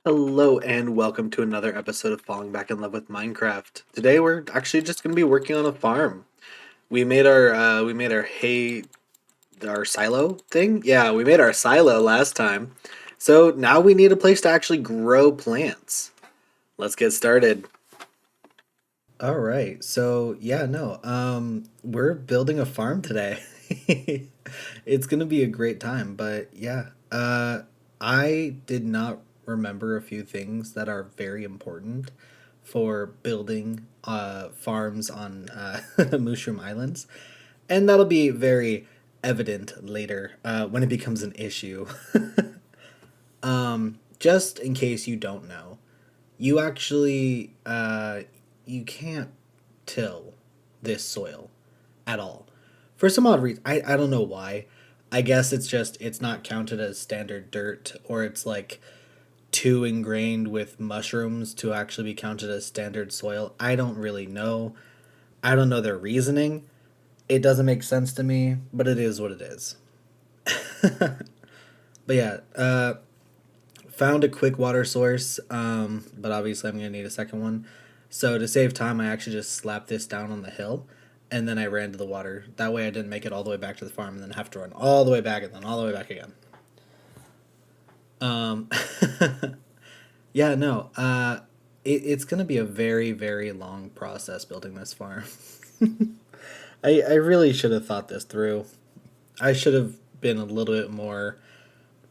Hello and welcome to another episode of Falling Back in Love with Minecraft. Today we're actually just going to be working on a farm. We made our hay our silo thing. Yeah, we made our silo last time. So now we need a place to actually grow plants. Let's get started. All right. So, yeah, no. We're building a farm today. It's going to be a great time, but yeah. I did not remember a few things that are very important for building farms on Mushroom Islands. And that'll be very evident later when it becomes an issue. Just in case you don't know, you actually you can't till this soil at all for some odd reason. I don't know why. I guess it's just it's not counted as standard dirt, or it's like too ingrained with mushrooms to actually be counted as standard soil. I don't really know. I don't know their reasoning. It doesn't make sense to me, but it is what it is. But yeah, found a quick water source, but obviously I'm gonna need a second one. So to save time, I actually just slapped this down on the hill, and then I ran to the water. That way, I didn't make it all the way back to the farm, and then have to run all the way back and then all the way back again. Um, yeah, no, it's gonna be a very very long process building this farm. I really should have thought this through. I should have been a little bit more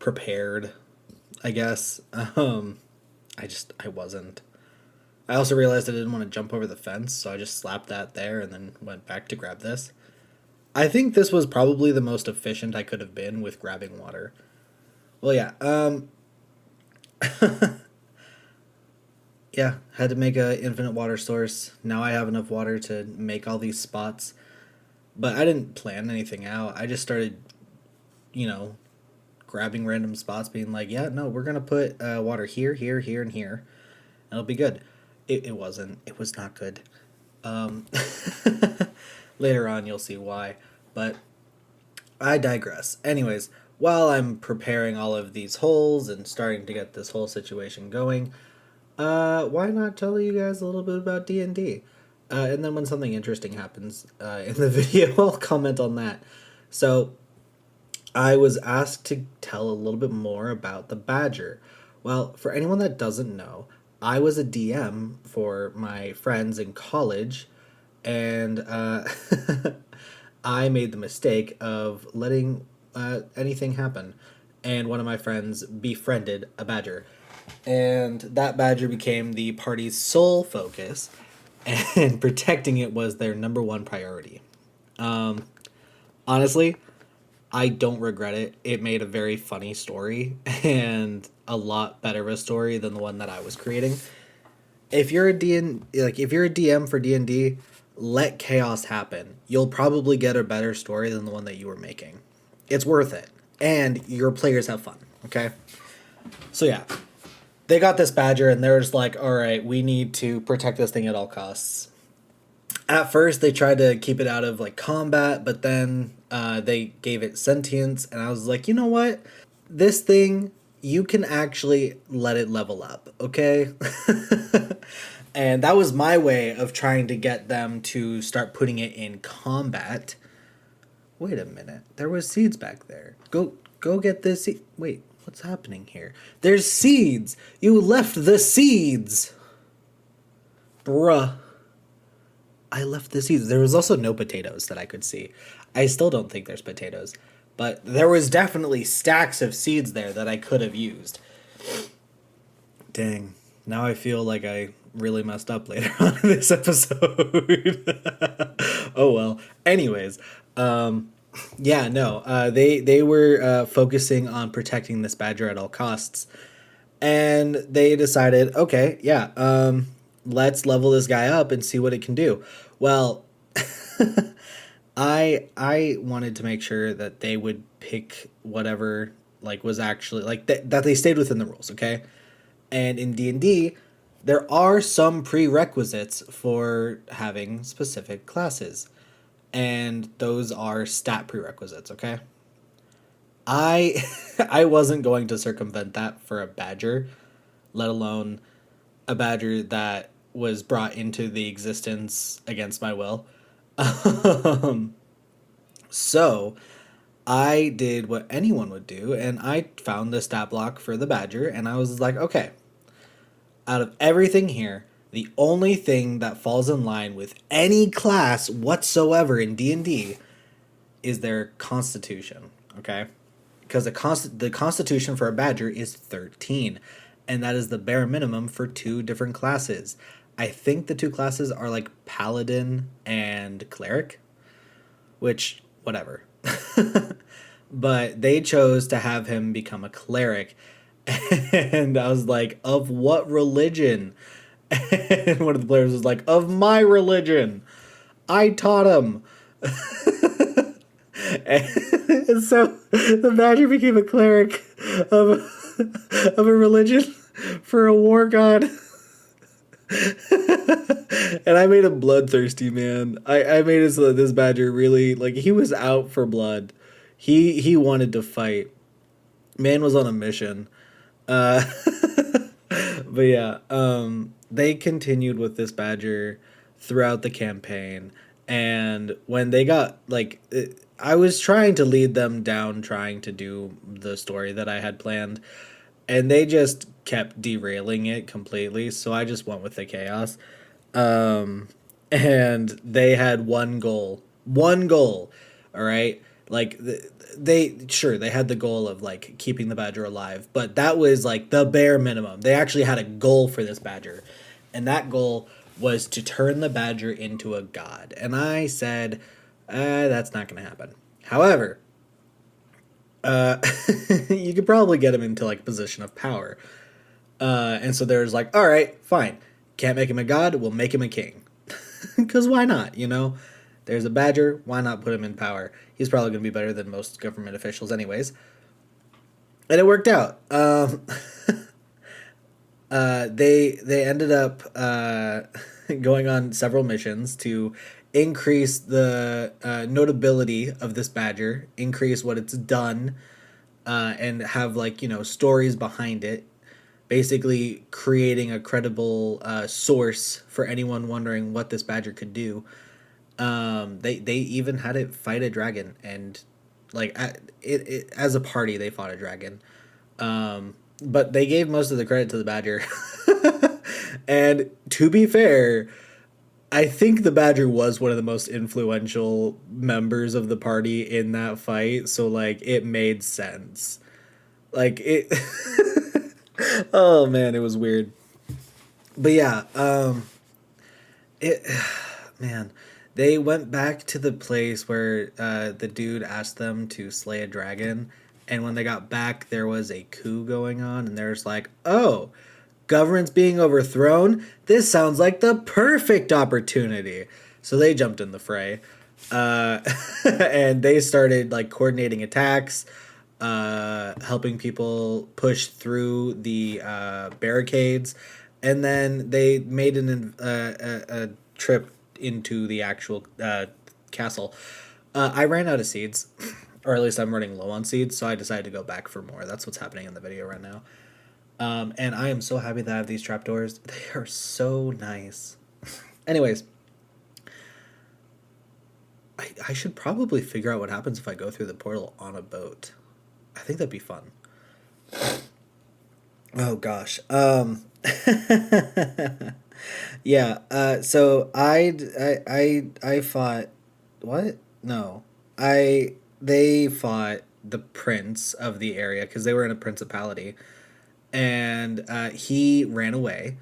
prepared, I guess. I wasn't. I also realized I didn't want to jump over the fence, so I just slapped that there and then went back to grab this. I think this was probably the most efficient I could have been with grabbing water. Well, yeah, yeah, had to make a infinite water source. Now I have enough water to make all these spots, but I didn't plan anything out. I just started, you know, grabbing random spots, being like, yeah, no, we're gonna put water here, here, here, and here. And it'll be good. It wasn't. It was not good. Um, Later on, you'll see why. But I digress. Anyways, while I'm preparing all of these holes and starting to get this whole situation going, why not tell you guys a little bit about D&D? And then when something interesting happens in the video, I'll comment on that. So, I was asked to tell a little bit more about the Badger. Well, for anyone that doesn't know, I was a DM for my friends in college, and I made the mistake of letting anything happen. And one of my friends befriended a badger. And that badger became the party's sole focus, and protecting it was their number one priority. Honestly, I don't regret it. It made a very funny story and a lot better of a story than the one that I was creating. If you're a if you're a DM for D&D, let chaos happen. You'll probably get a better story than the one that you were making. It's worth it. And your players have fun, okay? So yeah, they got this badger and they're just like, "All right, we need to protect this thing at all costs." At first they tried to keep it out of like combat, but then they gave it sentience, and I was like, you know what, this thing, you can actually let it level up, okay? And that was my way of trying to get them to start putting it in combat. Wait a minute, there was seeds back there. Go get this wait, what's happening here? There's seeds. You left the seeds. Bruh. I left the seeds. There was also no potatoes that I could see. I still don't think there's potatoes, but there was definitely stacks of seeds there that I could have used. Dang. Now I feel like I really messed up later on in this episode. Oh well. Anyways, yeah, no. They were focusing on protecting this badger at all costs, and they decided, okay, yeah, let's level this guy up and see what it can do. Well, I wanted to make sure that they would pick whatever like was actually like that they stayed within the rules, okay? And in D&D, there are some prerequisites for having specific classes. And those are stat prerequisites, okay? I I wasn't going to circumvent that for a badger. let alone a badger that was brought into the existence against my will. um, so I did what anyone would do, and I found the stat block for the badger, and I was like, okay, out of everything here, the only thing that falls in line with any class whatsoever in D&D is their constitution, okay? Because the constitution for a badger is 13, and that is the bare minimum for two different classes. I think the two classes are like paladin and cleric, which whatever. But they chose to have him become a cleric. And I was like, of what religion? And one of the players was like, of my religion. I taught him. And so the badger became a cleric of, of a religion for a war god. And I made him bloodthirsty, man. I made it so that this badger really, like, he was out for blood. He wanted to fight. Man was on a mission. Uh, but yeah, they continued with this badger throughout the campaign. And when they got, like, I was trying to lead them down, trying to do the story that I had planned. And they just kept derailing it completely. So I just went with the chaos. Um, and they had one goal. One goal. All right. Like, they had the goal of like keeping the badger alive, but that was like the bare minimum. They actually had a goal for this badger, and that goal was to turn the badger into a god. And I said, that's not going to happen. However, uh, you could probably get him into like position of power. And so there's like, all right, fine. Can't make him a god. We'll make him a king. Because why not? You know, there's a badger. Why not put him in power? He's probably going to be better than most government officials, anyways. And it worked out. They ended up going on several missions to increase the notability of this badger, increase what it's done, and have like stories behind it. Basically, creating a credible source for anyone wondering what this badger could do. They even had it fight a dragon, and like as a party they fought a dragon. But they gave most of the credit to the badger. And to be fair, I think the badger was one of the most influential members of the party in that fight, so like it made sense. Like it oh man, it was weird. But yeah, it man, they went back to the place where the dude asked them to slay a dragon, and when they got back, there was a coup going on, and there's like, oh, government's being overthrown. This sounds like the perfect opportunity. So they jumped in the fray, and they started like coordinating attacks, helping people push through the barricades, and then they made a trip into the actual castle. I ran out of seeds, or at least I'm running low on seeds, so I decided to go back for more. That's what's happening in the video right now. And I am so happy that I have these trapdoors. They are so nice. Anyways, I should probably figure out what happens if I go through the portal on a boat. I think that'd be fun. Oh gosh. Yeah. So I fought. What? No. They fought the prince of the area because they were in a principality, and he ran away.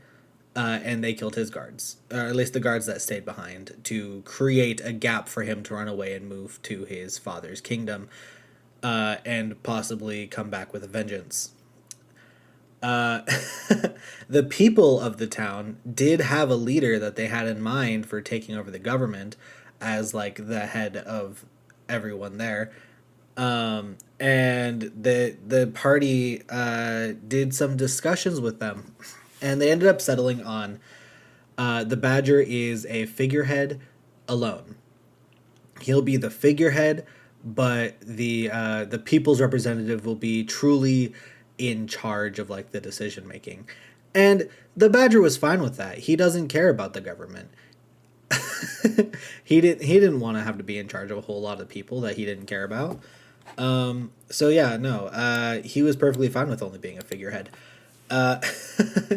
And they killed his guards, or at least the guards that stayed behind, to create a gap for him to run away and move to his father's kingdom, and possibly come back with a vengeance. Uh, the people of the town did have a leader that they had in mind for taking over the government as like the head of everyone there. And the party did some discussions with them, and they ended up settling on the badger is a figurehead alone. He'll be the figurehead, but the people's representative will be truly in charge of like the decision making. And the Badger was fine with that. He doesn't care about the government. He didn't want to have to be in charge of a whole lot of people that he didn't care about. So yeah, no, he was perfectly fine with only being a figurehead. Uh,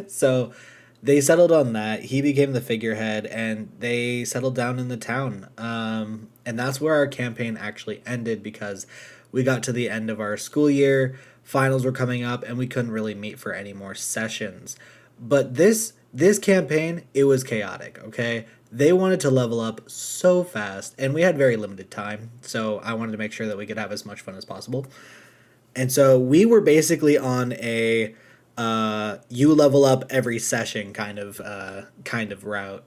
so they settled on that. He became the figurehead, and they settled down in the town. And that's where our campaign actually ended because we got to the end of our school year. Finals were coming up, and we couldn't really meet for any more sessions. But this campaign, it was chaotic. Okay, they wanted to level up so fast, and we had very limited time. So I wanted to make sure that we could have as much fun as possible. And so we were basically on a you level up every session kind of route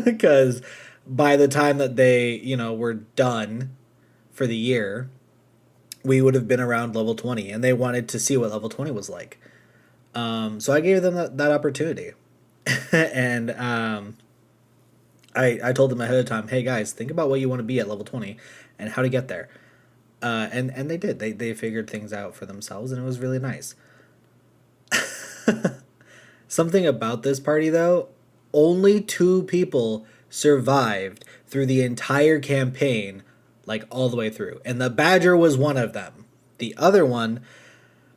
because by the time that they were done for the year, we would have been around level 20, and they wanted to see what level 20 was like. So I gave them that opportunity. And I told them ahead of time, hey guys, think about what you want to be at level 20 and how to get there. And they did. They figured things out for themselves, and it was really nice. Something about this party, though, only 2 people survived through the entire campaign, like all the way through. And the Badger was one of them. The other one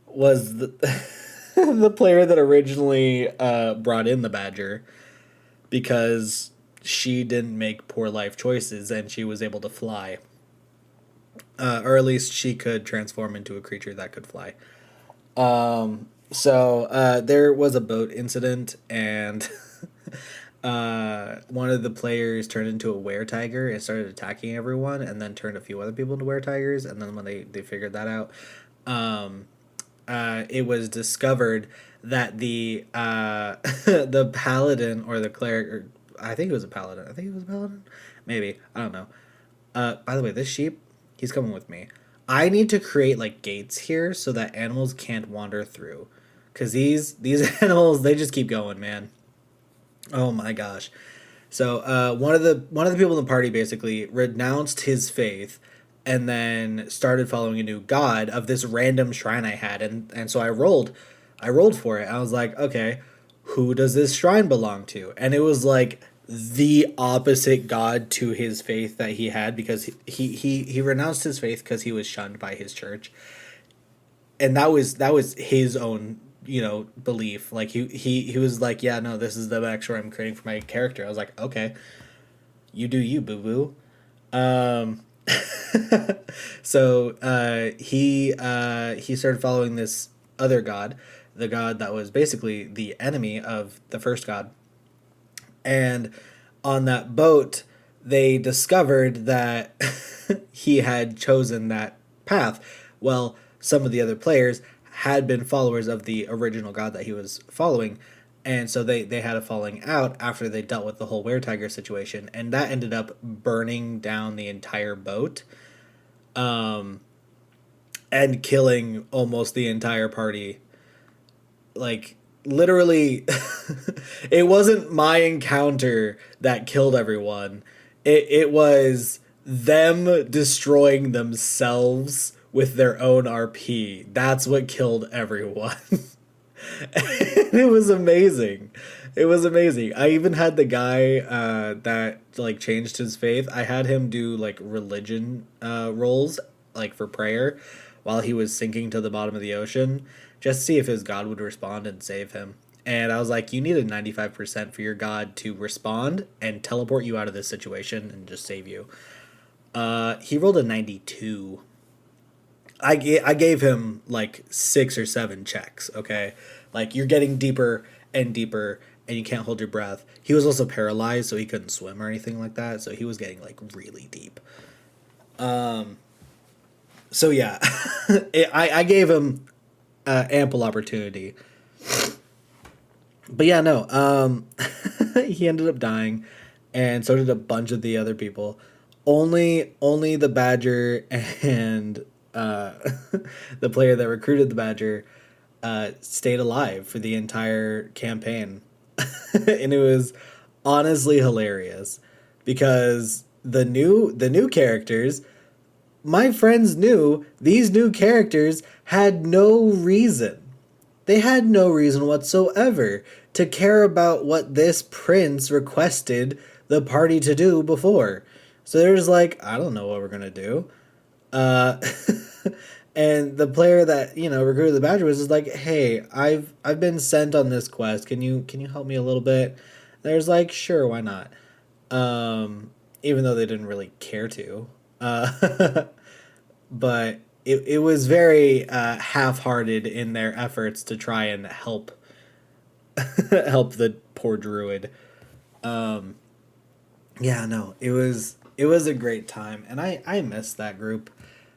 was the player that originally brought in the Badger because she didn't make poor life choices and she was able to fly. Or at least she could transform into a creature that could fly. So there was a boat incident, and one of the players turned into a were-tiger and started attacking everyone, and then turned a few other people into were-tigers. And then when they figured that out, it was discovered that the the paladin or the cleric, or I think it was a paladin. I think it was a paladin. Maybe, I don't know. By the way, this sheep, he's coming with me. I need to create like gates here so that animals can't wander through, because these animals, they just keep going, man. Oh my gosh. So one of the people in the party basically renounced his faith and then started following a new god of this random shrine I had, and so I rolled for it. I was like, okay, who does this shrine belong to? And it was like the opposite god to his faith that he had, because he renounced his faith because he was shunned by his church. And that was his own belief. Like he was like, yeah, no, this is the backstory I'm creating for my character. I was like, okay, you do you, boo boo. So he started following this other god, the god that was basically the enemy of the first god. And on that boat, they discovered that he had chosen that path. Well, some of the other players had been followers of the original god that he was following, and so they had a falling out after they dealt with the whole were-tiger situation, and that ended up burning down the entire boat, and killing almost the entire party. Like, literally, it wasn't my encounter that killed everyone. It was them destroying themselves with their own RP. That's what killed everyone. And it was amazing. It was amazing. I even had the guy that like changed his faith. I had him do like religion rolls, like for prayer, while he was sinking to the bottom of the ocean, just to see if his god would respond and save him. And I was like, you need a 95% for your god to respond and teleport you out of this situation and just save you. He rolled a 92. I gave him like 6 or 7 checks, okay? Like, you're getting deeper and deeper, and you can't hold your breath. He was also paralyzed, so he couldn't swim or anything like that, so he was getting like really deep. So yeah, I gave him ample opportunity. But yeah, no, he ended up dying, and so did a bunch of the other people. Only the Badger and the player that recruited the Badger stayed alive for the entire campaign. And it was honestly hilarious because the new characters, my friends knew these new characters had no reason. They had no reason whatsoever to care about what this prince requested the party to do before. So they're just like, I don't know what we're gonna do. Uh, and the player that recruited the Badger was just like, "Hey, I've been sent on this quest. Can you help me a little bit?" There's like, "Sure, why not?" Even though they didn't really care to. Uh, but it was very half-hearted in their efforts to try and help the poor druid. Yeah, no, it was a great time, and I miss that group.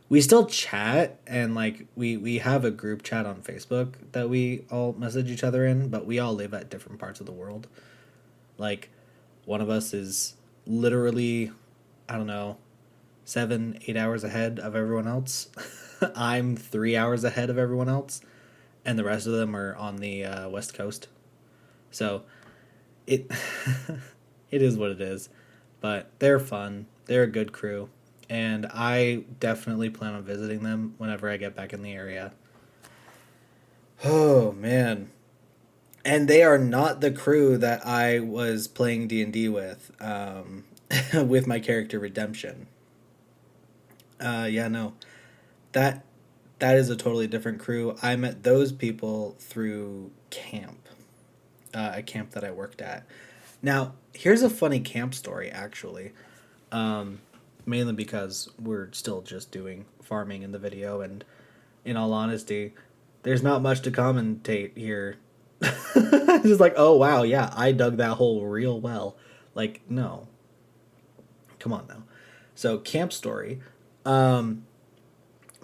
We still chat, and like we have a group chat on Facebook that we all message each other in, but we all live at different parts of the world. Like, one of us is literally, I don't know, 7, 8 hours ahead of everyone else. I'm 3 hours ahead of everyone else, and the rest of them are on the West Coast. So it it is what it is, but they're fun. They're a good crew, and I definitely plan on visiting them whenever I get back in the area. Oh man. And they are not the crew that I was playing D&D with, with my character Redemption. Yeah, no, that that is a totally different crew. I met those people through camp, a camp that I worked at. Now, here's a funny camp story, actually. Mainly because we're still just doing farming in the video, and in all honesty, there's not much to commentate here. Just like, oh wow, yeah, I dug that hole real well. Like, no, come on now. So, camp story. Um,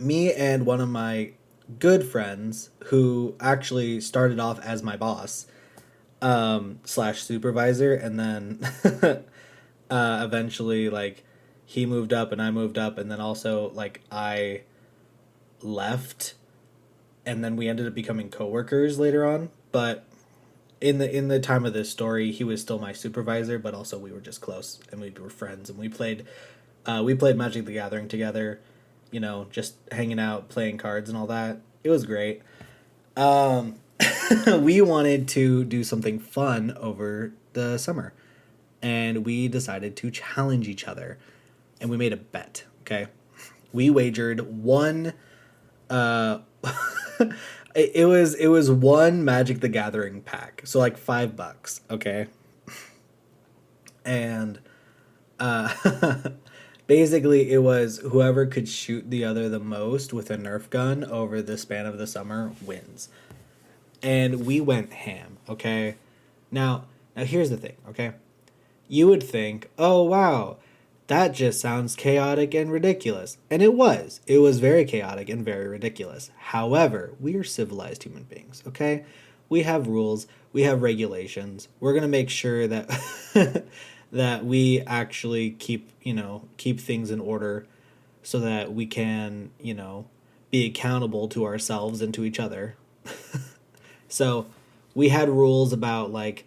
Me and one of my good friends, who actually started off as my boss, slash supervisor, and then eventually, like, he moved up and I moved up, and then also, like, I left, and then we ended up becoming coworkers later on. But in the time of this story, he was still my supervisor, but also we were just close and we were friends, and we played Magic the Gathering together, just hanging out, playing cards and all that. It was great. Um, we wanted to do something fun over the summer, and we decided to challenge each other, and we made a bet. Okay, we wagered one. Uh, it was one Magic the Gathering pack, so like $5. Okay, and uh, basically, it was whoever could shoot the other the most with a Nerf gun over the span of the summer wins. And we went ham, okay? Now here's the thing, okay? You would think, "Oh wow, that just sounds chaotic and ridiculous." And it was. It was very chaotic and very ridiculous. However, we are civilized human beings, okay? We have rules, we have regulations. We're going to make sure that that we actually keep things in order, so that we can, be accountable to ourselves and to each other. So, we had rules about, like,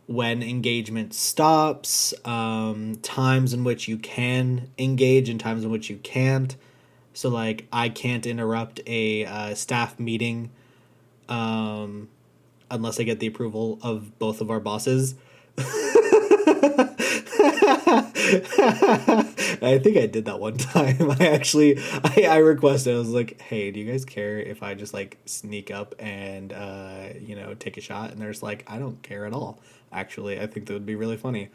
when engagement stops, times in which you can engage and times in which you can't. So, like, I can't interrupt a staff meeting, um, unless I get the approval of both of our bosses. I think I did that one time. I requested. I was like, "Hey, do you guys care if I just like sneak up and take a shot?" And there's like, "I don't care at all. Actually, I think that would be really funny."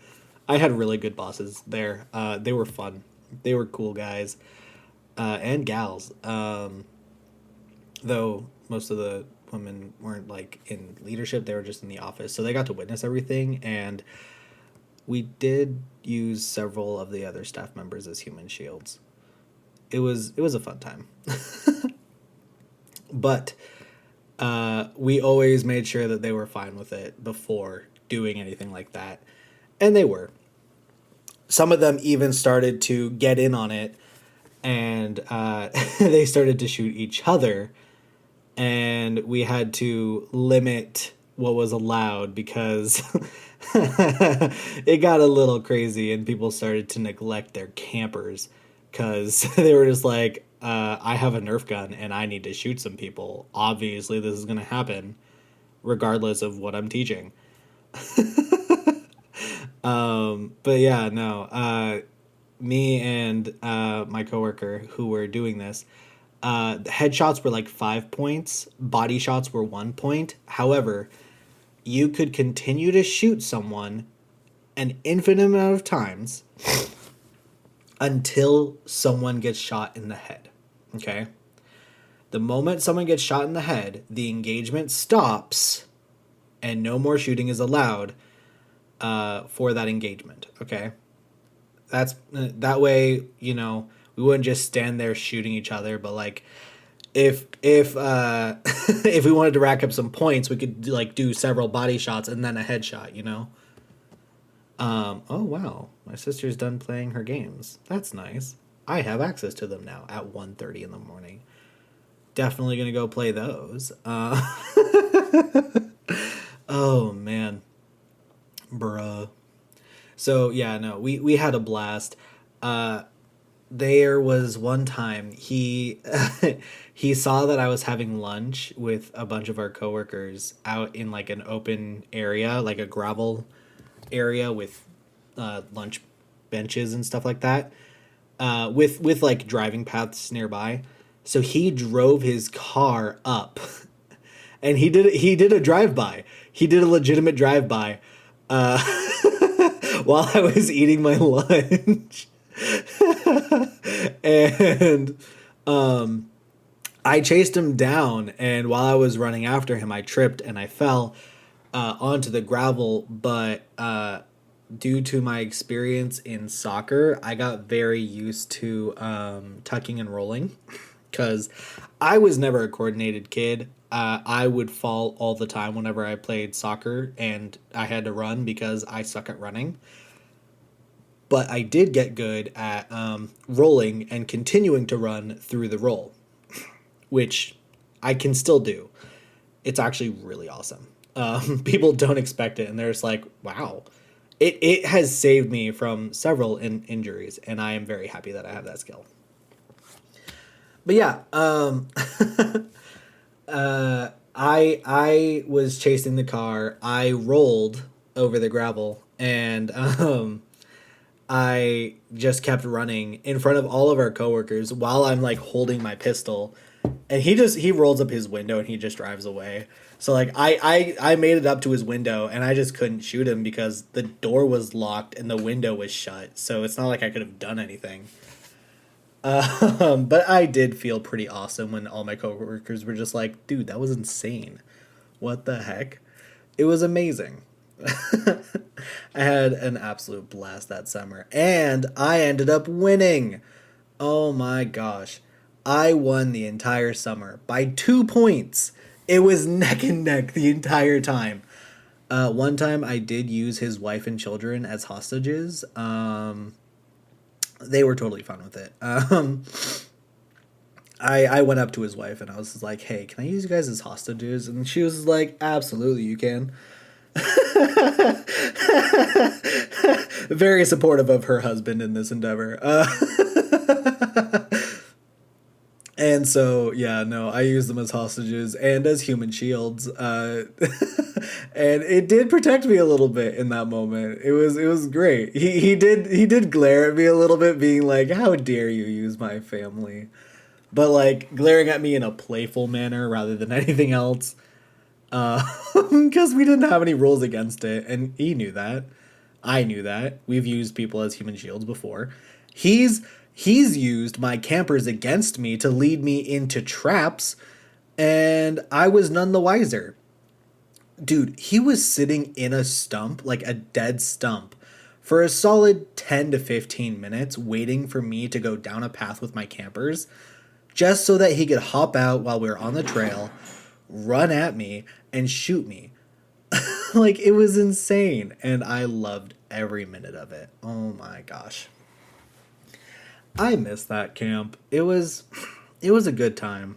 I had really good bosses there. They were fun. They were cool guys, and gals. Though most of the women weren't like in leadership; they were just in the office, so they got to witness everything. And we did use several of the other staff members as human shields. It was a fun time. But we always made sure that they were fine with it before doing anything like that, and they were. Some of them even started to get in on it, and they started to shoot each other, and we had to limit what was allowed because it got a little crazy, and people started to neglect their campers because they were just like, I have a Nerf gun and I need to shoot some people. Obviously, this is going to happen regardless of what I'm teaching. But yeah, no. Me and my coworker who were doing this, headshots were like 5 points, body shots were 1 point. However, you could continue to shoot someone an infinite amount of times until someone gets shot in the head. Okay? The moment someone gets shot in the head, the engagement stops and no more shooting is allowed for that engagement. Okay? That way, we wouldn't just stand there shooting each other, but like if if we wanted to rack up some points, we could like do several body shots and then a headshot. Oh wow, my sister's done playing her games. That's nice. I have access to them now at 1:30 in the morning. Definitely gonna go play those. Oh man, bruh. So yeah, no, we had a blast. There was one time he he saw that I was having lunch with a bunch of our coworkers out in like an open area, like a gravel area with lunch benches and stuff like that, with like driving paths nearby. So he drove his car up, and he did a drive by. He did a legitimate drive by, uh, while I was eating my lunch. And I chased him down, and while I was running after him, I tripped and I fell onto the gravel. But due to my experience in soccer, I got very used to tucking and rolling because I was never a coordinated kid. I would fall all the time whenever I played soccer, and I had to run because I suck at running. But I did get good at rolling and continuing to run through the roll, which I can still do. It's actually really awesome. People don't expect it, and they're just like, wow. It has saved me from several injuries, and I am very happy that I have that skill. But yeah, I was chasing the car. I rolled over the gravel, and I just kept running in front of all of our coworkers while I'm like holding my pistol, and he rolls up his window and he just drives away. So like I made it up to his window and I just couldn't shoot him because the door was locked and the window was shut. So it's not like I could have done anything. But I did feel pretty awesome when all my coworkers were just like, "Dude, that was insane. What the heck?" It was amazing. I had an absolute blast that summer, and I ended up winning. Oh my gosh. I won the entire summer by 2 points. It was neck and neck the entire time. One time I did use his wife and children as hostages. They were totally fine with it. I went up to his wife and I was like, "Hey, can I use you guys as hostages?" And she was like, "Absolutely, you can." Very supportive of her husband in this endeavor. And so, yeah, no, I used them as hostages and as human shields. And it did protect me a little bit in that moment. It was great. He did glare at me a little bit, being like, "How dare you use my family?" But like glaring at me in a playful manner rather than anything else. Because we didn't have any rules against it, and he knew that. I knew that. We've used people as human shields before. He's used my campers against me to lead me into traps, and I was none the wiser. Dude, he was sitting in a stump, like a dead stump, for a solid 10 to 15 minutes waiting for me to go down a path with my campers, just so that he could hop out while we were on the trail, run at me, and shoot me. Like, it was insane, and I loved every minute of it. Oh my gosh. I miss that camp. It was a good time.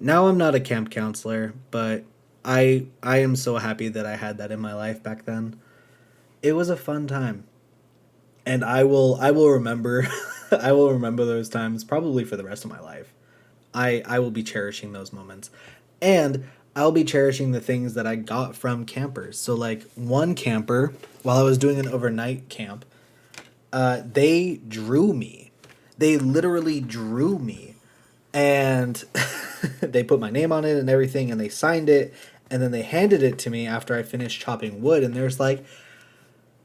Now I'm not a camp counselor, but I am so happy that I had that in my life back then. It was a fun time. And I will remember I will remember those times probably for the rest of my life. I will be cherishing those moments. And I'll be cherishing the things that I got from campers. So like one camper, while I was doing an overnight camp, they drew me. They literally drew me. And they put my name on it and everything and they signed it and then they handed it to me after I finished chopping wood and there's like,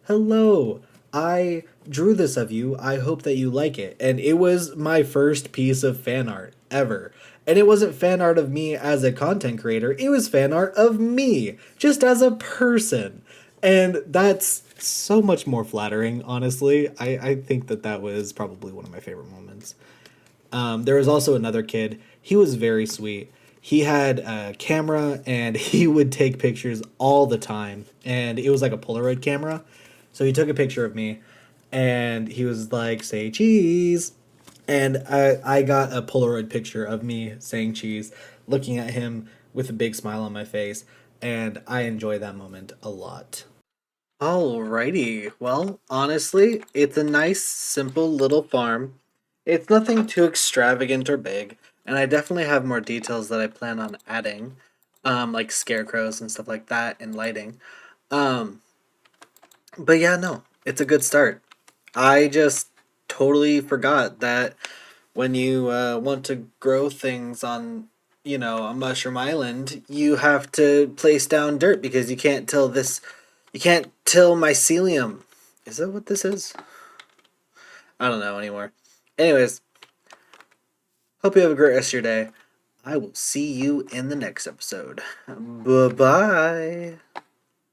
"Hello, I drew this of you. I hope that you like it." And it was my first piece of fan art ever. And it wasn't fan art of me as a content creator, it was fan art of me, just as a person. And that's so much more flattering, honestly. I think that that was probably one of my favorite moments. There was also another kid. He was very sweet. He had a camera and he would take pictures all the time. And it was like a Polaroid camera. So he took a picture of me and he was like, "Say cheese." And I got a Polaroid picture of me saying cheese, looking at him with a big smile on my face. And I enjoy that moment a lot. Alrighty. Well, honestly, it's a nice, simple little farm. It's nothing too extravagant or big, and I definitely have more details that I plan on adding, like scarecrows and stuff like that, and lighting. Um, but yeah, no, it's a good start. I just totally forgot that when you want to grow things on, a mushroom island, you have to place down dirt because you can't till mycelium. Is that what this is? I don't know anymore. Anyways, hope you have a great rest of your day. I will see you in the next episode. Bye bye.